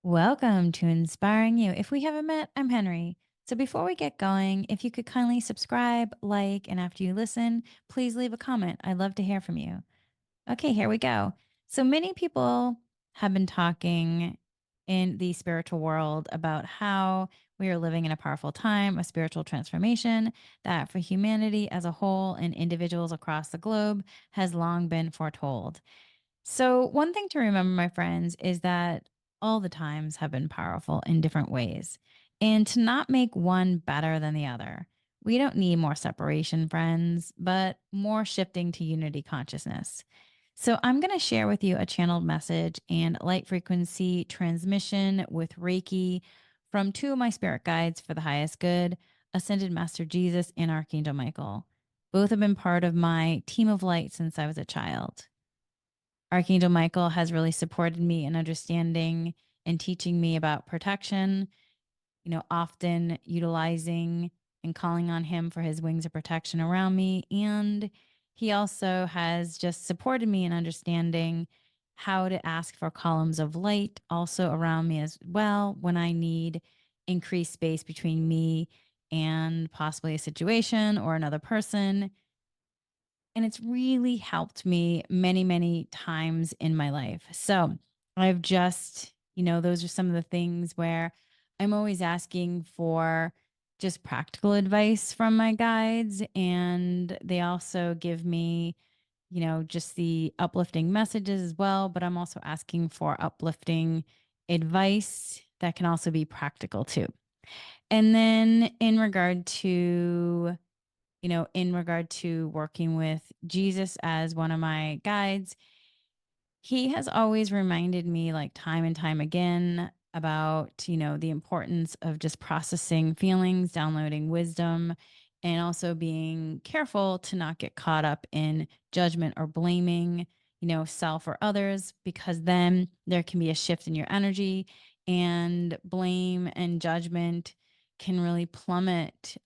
Welcome to Inspiring You. If we haven't met, I'm Henry. So before we get going, if you could kindly subscribe, like, and after you listen, please leave a comment. I'd love to hear from you. Okay, here we go. So many people have been talking in the spiritual world about how we are living in a powerful time of spiritual transformation that for humanity as a whole and individuals across the globe has long been foretold. So, one thing to remember, my friends, is that all the times have been powerful in different ways, and to not make one better than the other. We don't need more separation, friends, but more shifting to unity consciousness. So, I'm going to share with you a channeled message and light frequency transmission with Reiki from two of my spirit guides for the highest good, Ascended Master Jesus and Archangel Michael. Both have been part of my team of light since I was a child. Archangel Michael has really supported me in understanding and teaching me about protection, often utilizing and calling on him for his wings of protection around me. And he also has just supported me in understanding how to ask for columns of light also around me as well when I need increased space between me and possibly a situation or another person. And it's really helped me many, many times in my life. So I've just, those are some of the things where I'm always asking for just practical advice from my guides. And they also give me, just the uplifting messages as well. But I'm also asking for uplifting advice that can also be practical too. And then in regard to working with Jesus as one of my guides, he has always reminded me, like time and time again, about, the importance of just processing feelings, downloading wisdom, and also being careful to not get caught up in judgment or blaming, self or others, because then there can be a shift in your energy, and blame and judgment can really plummet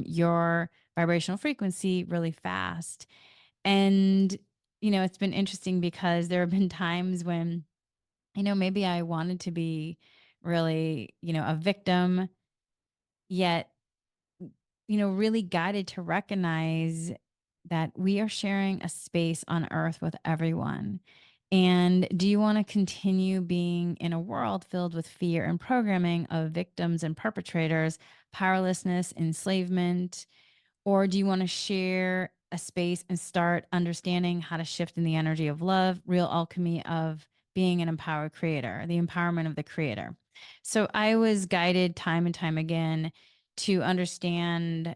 your vibrational frequency really fast. And, it's been interesting because there have been times when, maybe I wanted to be really, a victim, yet, really guided to recognize that we are sharing a space on earth with everyone. And do you want to continue being in a world filled with fear and programming of victims and perpetrators, powerlessness, enslavement? Or do you want to share a space and start understanding how to shift in the energy of love, real alchemy of being an empowered creator, the empowerment of the creator? So I was guided time and time again to understand,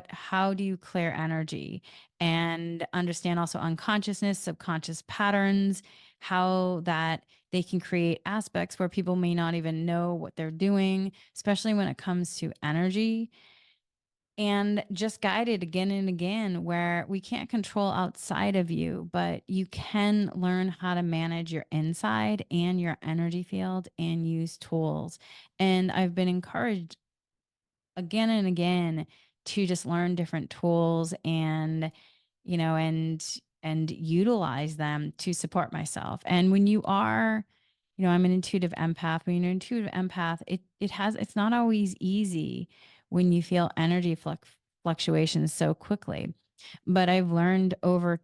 how do you clear energy and understand also unconsciousness, subconscious patterns, how that they can create aspects where people may not even know what they're doing, especially when it comes to energy, and just guided again and again where we can't control outside of you, but you can learn how to manage your inside and your energy field and use tools. And I've been encouraged again and again to just learn different tools and and utilize them to support myself. And when you are, I'm an intuitive empath. When you're an intuitive empath, it's not always easy when you feel energy fluctuations so quickly. But I've learned over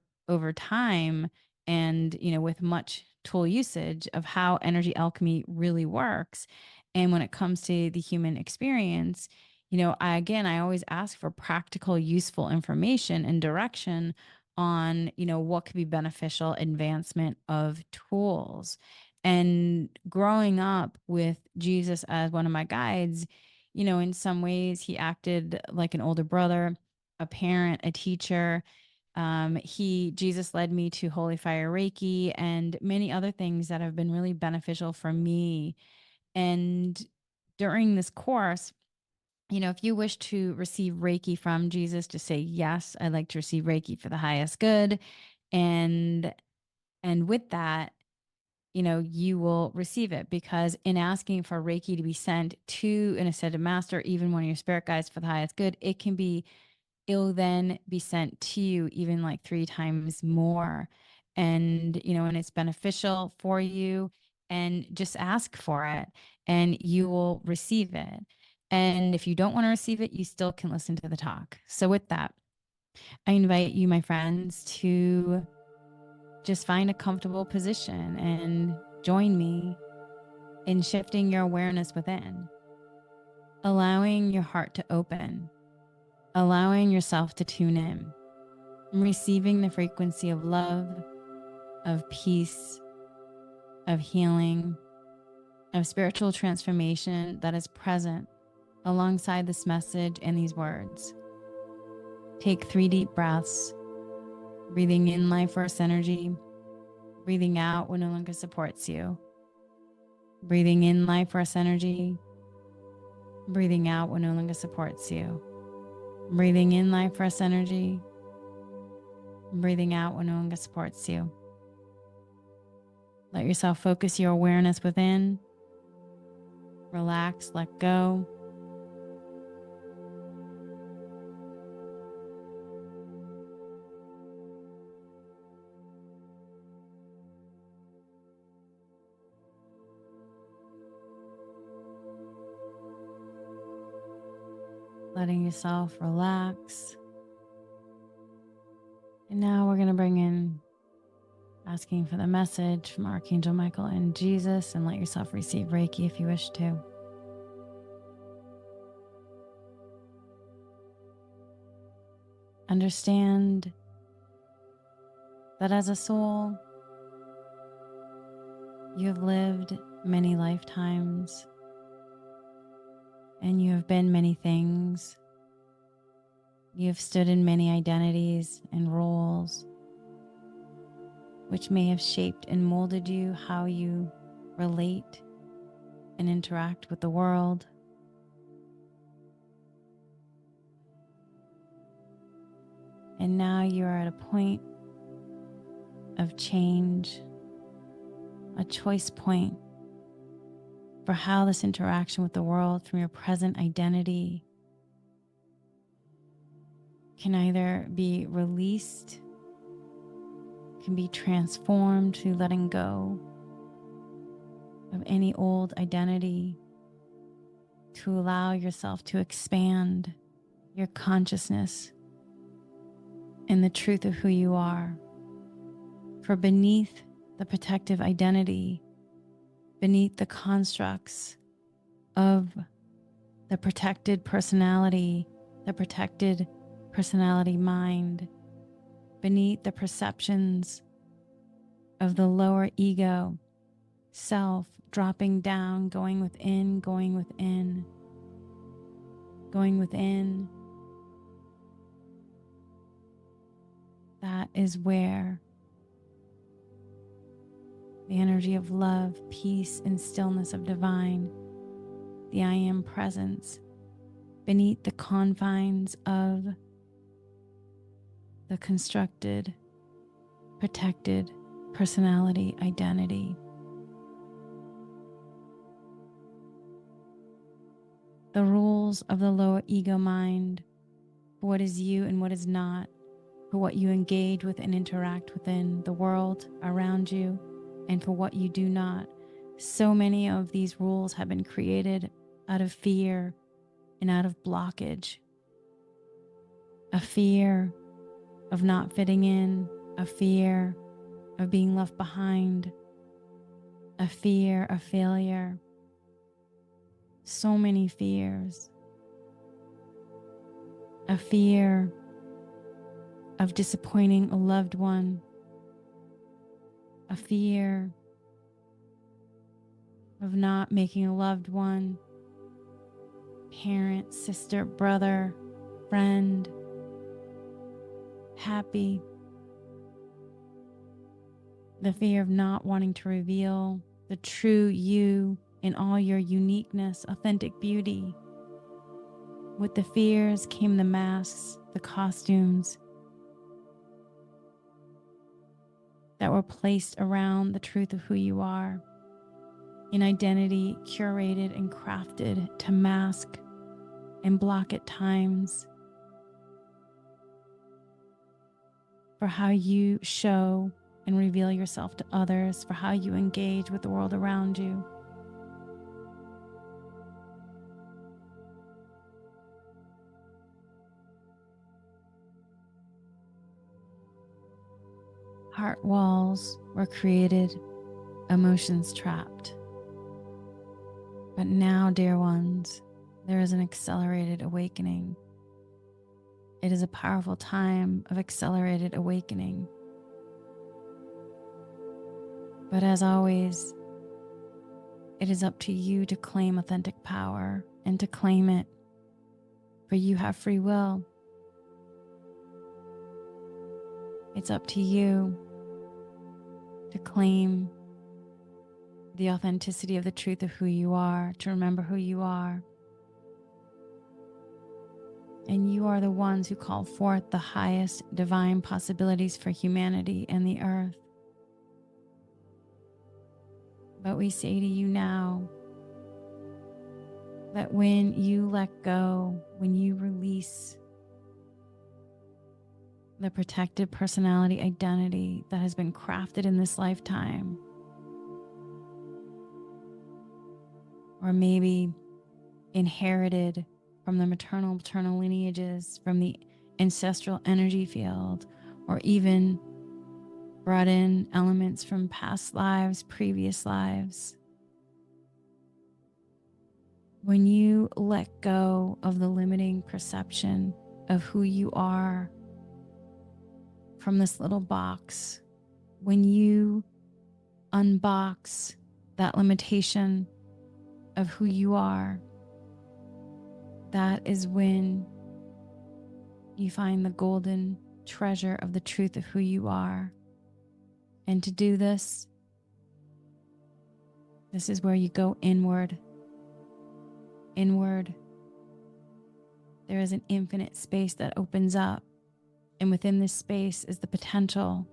time and with much tool usage of how energy alchemy really works. And when it comes to the human experience, I always ask for practical, useful information and direction on, what could be beneficial advancement of tools. And growing up with Jesus as one of my guides, in some ways he acted like an older brother, a parent, a teacher. Jesus led me to Holy Fire Reiki and many other things that have been really beneficial for me. And during this course, if you wish to receive Reiki from Jesus, to say, yes, I'd like to receive Reiki for the highest good. And with that, you will receive it, because in asking for Reiki to be sent to an ascended master, even one of your spirit guides for the highest good, it'll then be sent to you even like 3 times more. And, and it's beneficial for you. and just ask for it and you will receive it. And if you don't want to receive it, you still can listen to the talk. So with that, I invite you, my friends, to just find a comfortable position and join me in shifting your awareness within, allowing your heart to open, allowing yourself to tune in, receiving the frequency of love, of peace, of healing, of spiritual transformation that is present alongside this message and these words. Take 3 deep breaths, breathing in life force energy, breathing out what no longer supports you. Breathing in life force energy, breathing out what no longer supports you. Breathing in life force energy, breathing out what no longer supports you. Let yourself focus your awareness within. Relax, let go. Letting yourself relax. And now we're going to bring in asking for the message from Archangel Michael and Jesus, and let yourself receive Reiki if you wish to. Understand that as a soul, you have lived many lifetimes and you have been many things. You have stood in many identities and roles, which may have shaped and molded you how you relate and interact with the world. And now you are at a point of change, a choice point for how this interaction with the world from your present identity can either be released, can be transformed through letting go of any old identity, to allow yourself to expand your consciousness and the truth of who you are. For beneath the protective identity, beneath the constructs of the protected personality, the protected personality mind, beneath the perceptions of the lower ego, self dropping down, going within, going within, going within. That is where the energy of love, peace, and stillness of divine, the I Am presence, beneath the confines of the constructed, protected personality identity. The rules of the lower ego mind for what is you and what is not, for what you engage with and interact within the world around you, and for what you do not. So many of these rules have been created out of fear and out of blockage. A fear of not fitting in, a fear of being left behind, a fear of failure. So many fears. A fear of disappointing a loved one, a fear of not making a loved one, parent, sister, brother, friend, happy. The fear of not wanting to reveal the true you in all your uniqueness, authentic beauty. With the fears came the masks, the costumes that were placed around the truth of who you are, an identity curated and crafted to mask and block at times for how you show and reveal yourself to others for how you engage with the world around you. Heart walls were created, emotions trapped. But now, dear ones, there is an accelerated awakening. It is a powerful time of accelerated awakening. But as always, it is up to you to claim authentic power and to claim it, for you have free will. It's up to you to claim the authenticity of the truth of who you are, to remember who you are. And you are the ones who call forth the highest divine possibilities for humanity and the earth. But we say to you now that when you let go, when you release the protected personality identity that has been crafted in this lifetime, or maybe inherited from the maternal, paternal lineages, from the ancestral energy field, or even brought in elements from past lives, previous lives. When you let go of the limiting perception of who you are from this little box, when you unbox that limitation of who you are, that is when you find the golden treasure of the truth of who you are. And to do this, this is where you go inward. Inward. There is an infinite space that opens up. And within this space is the potential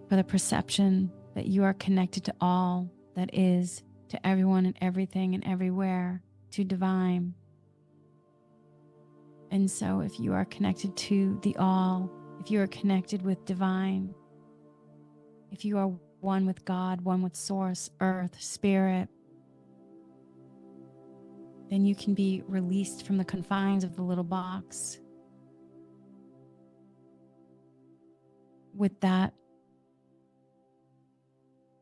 for the perception that you are connected to all that is, to everyone and everything and everywhere, to divine. And so if you are connected to the all, if you are connected with divine, if you are one with God, one with source, earth, spirit, then you can be released from the confines of the little box. With that,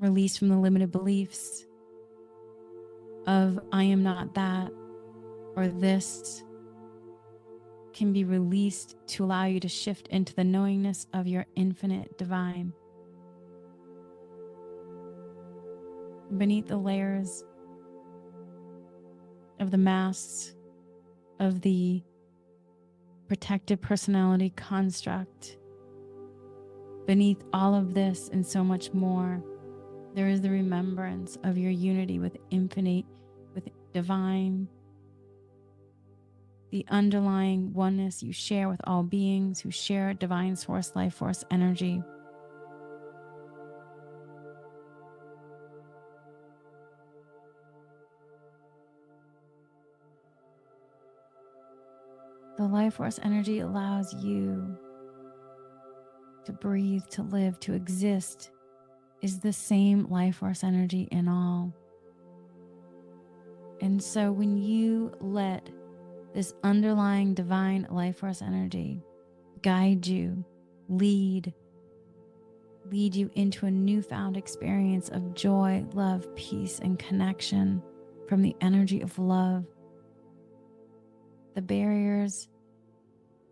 release from the limited beliefs of I am not that or this, can be released to allow you to shift into the knowingness of your infinite divine. Beneath the layers of the masks of the protected personality construct, beneath all of this and so much more, there is the remembrance of your unity with infinite, with divine, the underlying oneness you share with all beings who share divine source, life force, energy. The life force energy allows you to breathe, to live, to exist, is the same life force energy in all. And so when you let this underlying divine life force energy guide you, lead you into a newfound experience of joy, love, peace, and connection from the energy of love, the barriers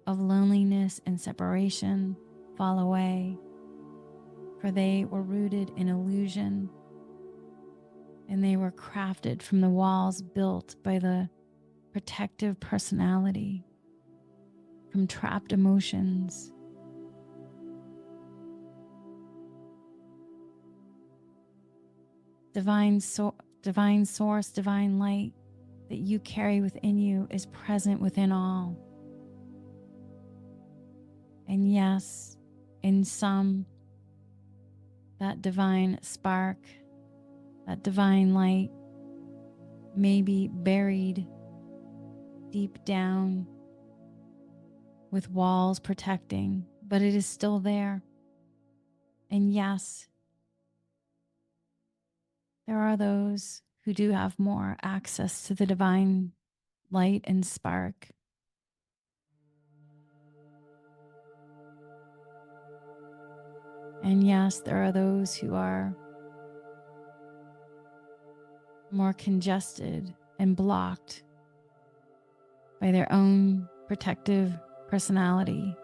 of loneliness and separation fall away, for they were rooted in illusion, and they were crafted from the walls built by the protective personality, from trapped emotions. Divine source, divine light that you carry within you is present within all. And yes, in some, that divine spark, that divine light may be buried deep down with walls protecting, but it is still there. And yes, there are those who do have more access to the divine light and spark. And yes, there are those who are more congested and blocked by their own protective personality,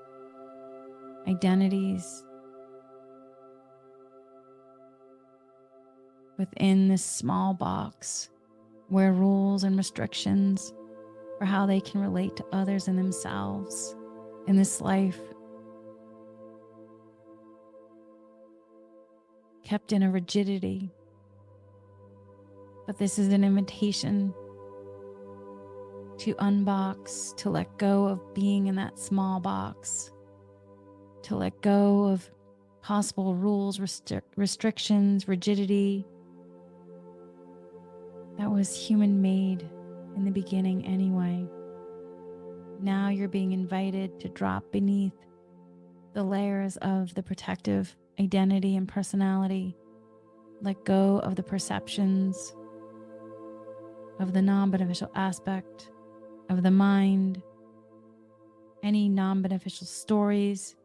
identities within this small box where rules and restrictions for how they can relate to others and themselves in this life kept in a rigidity. But this is an invitation to unbox, to let go of being in that small box, to let go of possible rules, restrictions, rigidity that was human made in the beginning anyway. Now you're being invited to drop beneath the layers of the protective identity and personality, let go of the perceptions of the non-beneficial aspect of the mind, any non-beneficial stories,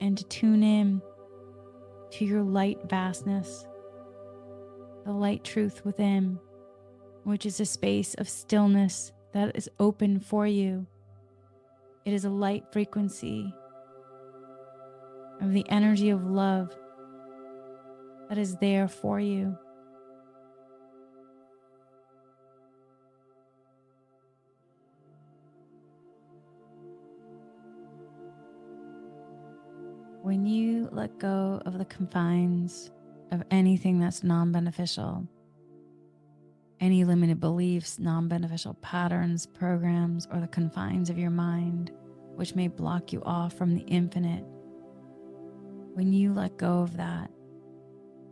and to tune in to your light vastness, the light truth within, which is a space of stillness that is open for you. It is a light frequency of the energy of love that is there for you. When you let go of the confines of anything that's non-beneficial, any limited beliefs, non-beneficial patterns, programs, or the confines of your mind, which may block you off from the infinite, when you let go of that,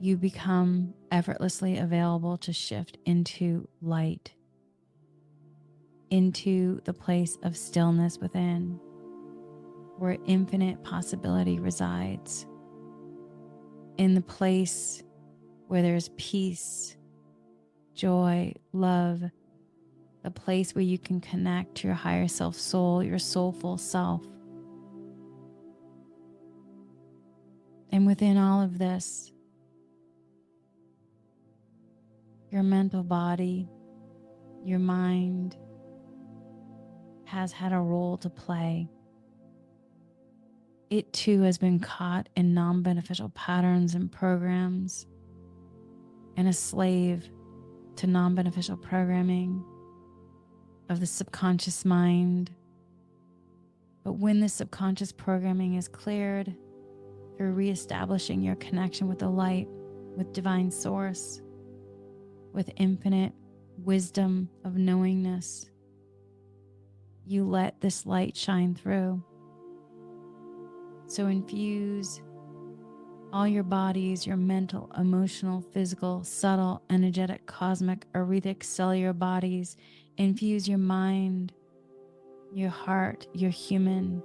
you become effortlessly available to shift into light, into the place of stillness within, where infinite possibility resides, in the place where there's peace, joy, love, the place where you can connect to your higher self soul, your soulful self. And within all of this, your mental body, your mind has had a role to play. It too has been caught in non-beneficial patterns and programs and a slave to non-beneficial programming of the subconscious mind. But when the subconscious programming is cleared through reestablishing your connection with the light, with divine source, with infinite wisdom of knowingness, you let this light shine through. So infuse all your bodies, your mental, emotional, physical, subtle, energetic, cosmic, auric, cellular bodies. Infuse your mind, your heart, your human,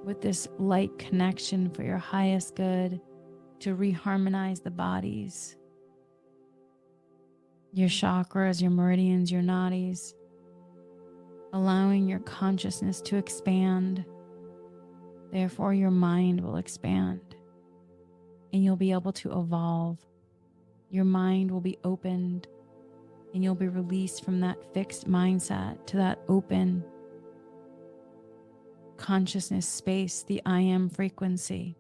with this light connection for your highest good, to reharmonize the bodies, your chakras, your meridians, your nadis, allowing your consciousness to expand. Therefore, your mind will expand and you'll be able to evolve. Your mind will be opened and you'll be released from that fixed mindset to that open consciousness space, the I am frequency.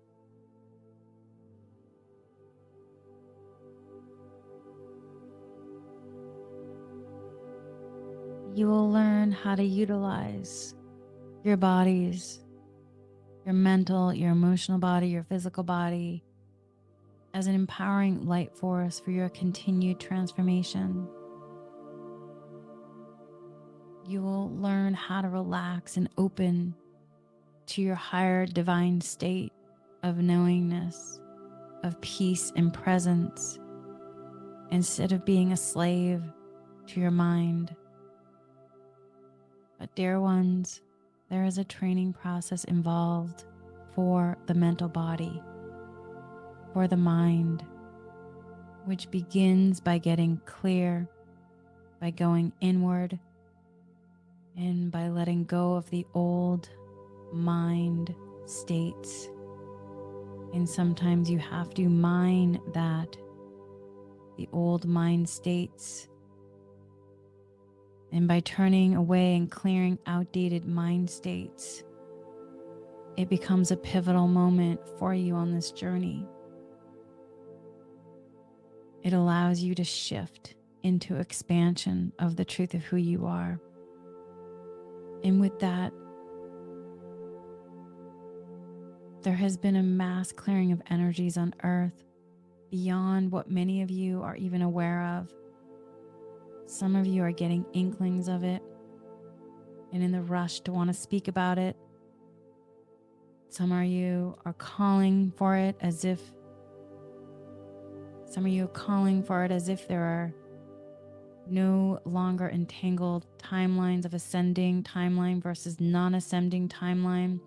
You will learn how to utilize your bodies, your mental, your emotional body, your physical body, as an empowering light force for your continued transformation. You will learn how to relax and open to your higher divine state of knowingness, of peace and presence, instead of being a slave to your mind. But dear ones, there is a training process involved for the mental body, for the mind, which begins by getting clear, by going inward, and by letting go of the old mind states. And sometimes you have to mine that, the old mind states. And by turning away and clearing outdated mind states, it becomes a pivotal moment for you on this journey. It allows you to shift into expansion of the truth of who you are. And with that, there has been a mass clearing of energies on earth beyond what many of you are even aware of. Some of you are getting inklings of it and in the rush to want to speak about it. Some of you are calling for it as if there are no longer entangled timelines of ascending timeline versus non-ascending timeline.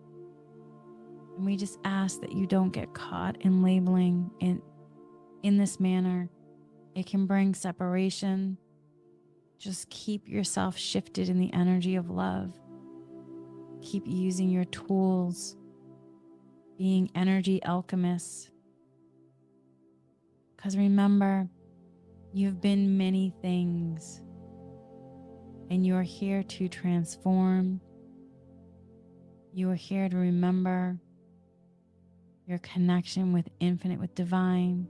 And we just ask that you don't get caught in labeling in this manner. It can bring separation. Just keep yourself shifted in the energy of love. Keep using your tools, being energy alchemists. Because remember, you've been many things, and you are here to transform. You are here to remember your connection with infinite, with divine.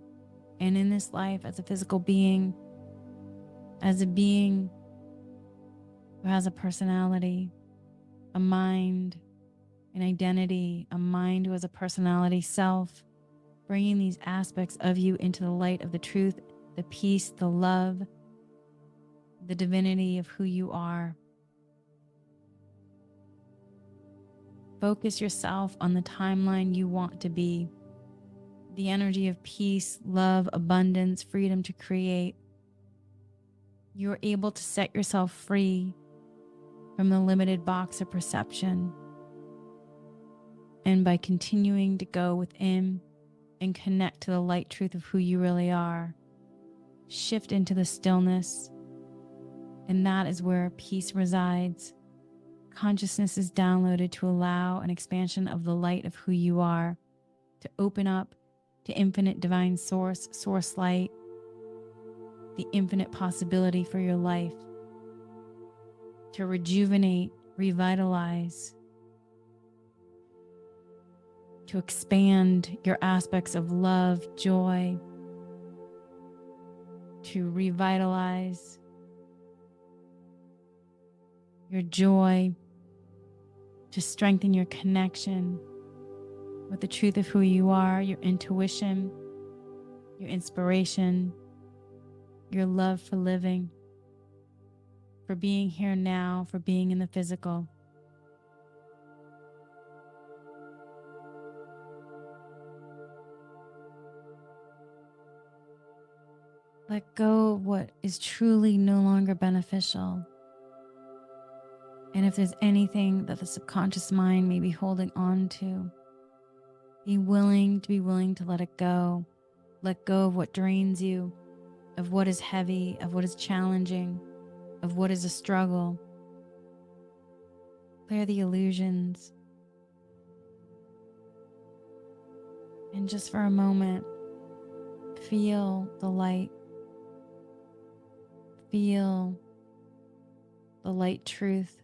And in this life, as a physical being, as a being who has a personality, a mind, an identity, a mind who has a personality, self, bringing these aspects of you into the light of the truth, the peace, the love, the divinity of who you are. Focus yourself on the timeline you want to be, the energy of peace, love, abundance, freedom to create. You're able to set yourself free from the limited box of perception. And by continuing to go within and connect to the light truth of who you really are, shift into the stillness, and that is where peace resides. Consciousness is downloaded to allow an expansion of the light of who you are, to open up to infinite divine source light, the infinite possibility for your life, to rejuvenate, revitalize, to expand your aspects of love, joy, to revitalize your joy, to strengthen your connection with the truth of who you are, your intuition, your inspiration, your love for living, for being here now, for being in the physical. Let go of what is truly no longer beneficial. And if there's anything that the subconscious mind may be holding on to, be willing to let it go. Let go of what drains you, of what is heavy, of what is challenging, of what is a struggle. Clear the illusions. And just for a moment, feel the light. Feel the light truth,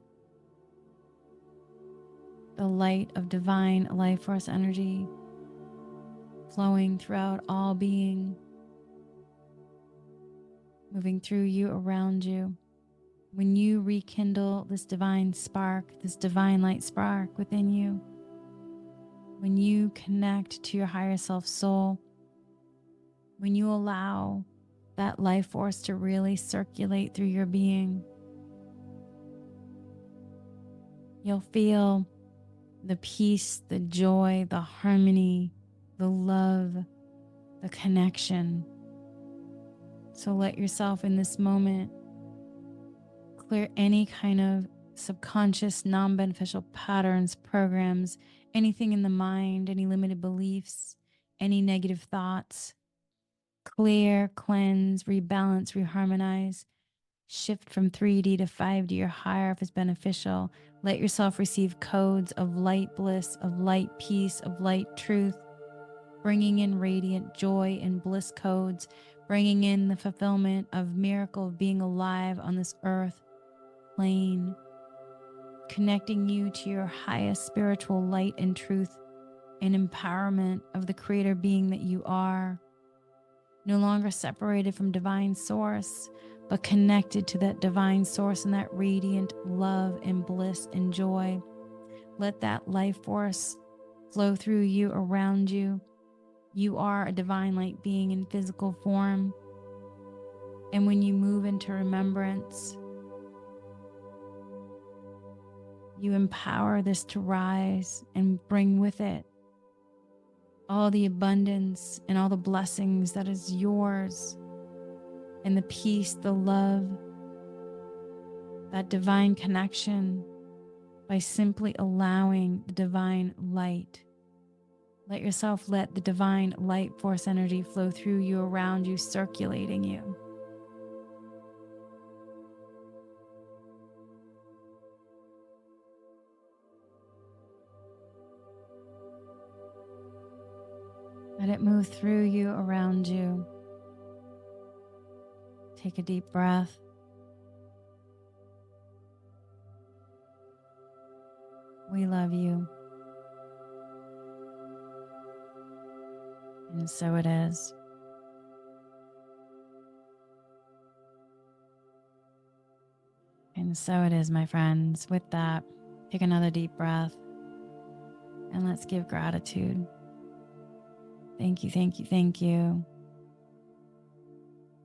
the light of divine life force energy flowing throughout all being, moving through you, around you. When you rekindle this divine spark, this divine light spark within you, when you connect to your higher self soul, when you allow that life force to really circulate through your being, you'll feel the peace, the joy, the harmony, the love, the connection. So let yourself in this moment clear any kind of subconscious, non-beneficial patterns, programs, anything in the mind, any limited beliefs, any negative thoughts. Clear, cleanse, rebalance, reharmonize. Shift from 3D to 5D or higher if it's beneficial. Let yourself receive codes of light bliss, of light peace, of light truth, bringing in radiant joy and bliss codes, bringing in the fulfillment of miracle of being alive on this earth plane, connecting you to your highest spiritual light and truth and empowerment of the creator being that you are, no longer separated from divine source, but connected to that divine source and that radiant love and bliss and joy. Let that life force flow through you, around you. You are a divine light being in physical form. And when you move into remembrance, you empower this to rise and bring with it all the abundance and all the blessings that is yours, and the peace, the love, that divine connection, by simply allowing the divine light. Let yourself let the divine light force energy flow through you, around you, circulating you. Let it move through you, around you. Take a deep breath. We love you. And so it is. And so it is, my friends. With that, take another deep breath and let's give gratitude. Thank you, thank you, thank you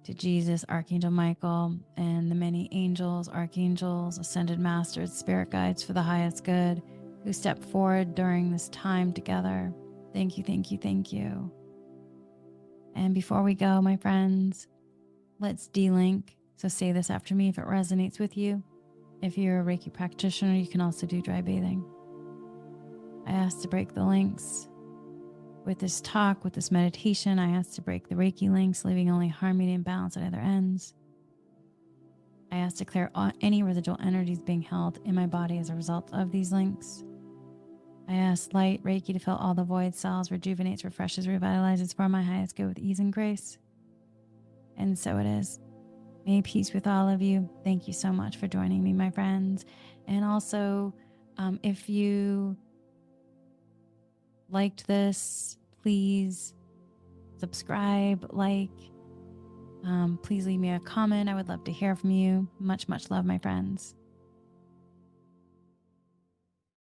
to Jesus, Archangel Michael, and the many angels, archangels, ascended masters, spirit guides for the highest good who stepped forward during this time together. Thank you, thank you, thank you. And before we go, my friends, let's de-link. So say this after me if it resonates with you. If you're a Reiki practitioner, you can also do dry bathing. I ask to break the links. With this talk, with this meditation, I ask to break the Reiki links, leaving only harmony and balance at either ends. I ask to clear any residual energies being held in my body as a result of these links. I ask light Reiki to fill all the void cells, rejuvenates, refreshes, revitalizes for my highest good with ease and grace. And so it is. May peace with all of you. Thank you so much for joining me, my friends. And also, if you liked this, please subscribe, like, please leave me a comment. I would love to hear from you. Much, much love, my friends.